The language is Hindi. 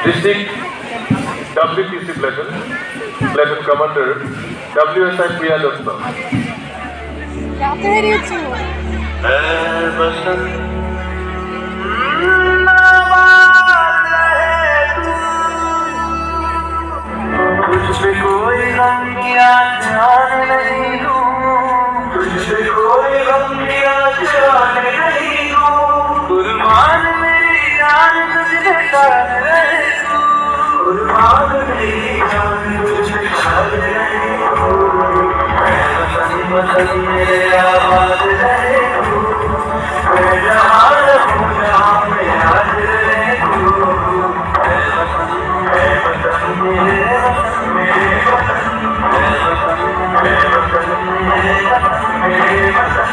District WTC Platoon Commander WSI Priya Datta. রাতে হারিয়েছো तुझसे कोई गम किया जान नहीं दूं, तुझसे कोई गम किया जान नहीं दूं, कुर्बान मेरी जान तुझे कर रहे तू, कुर्बान मेरी जान तुझे कर रहे तू, मैं वतन वतन मेरे आबाद रहे तू, मैं जहाँ रहूँ जहाँ मैं याद रहे तू, मैं वतन मेरे वतन मेरे वतन मेरे वतन मेरे वतन मेरे वतन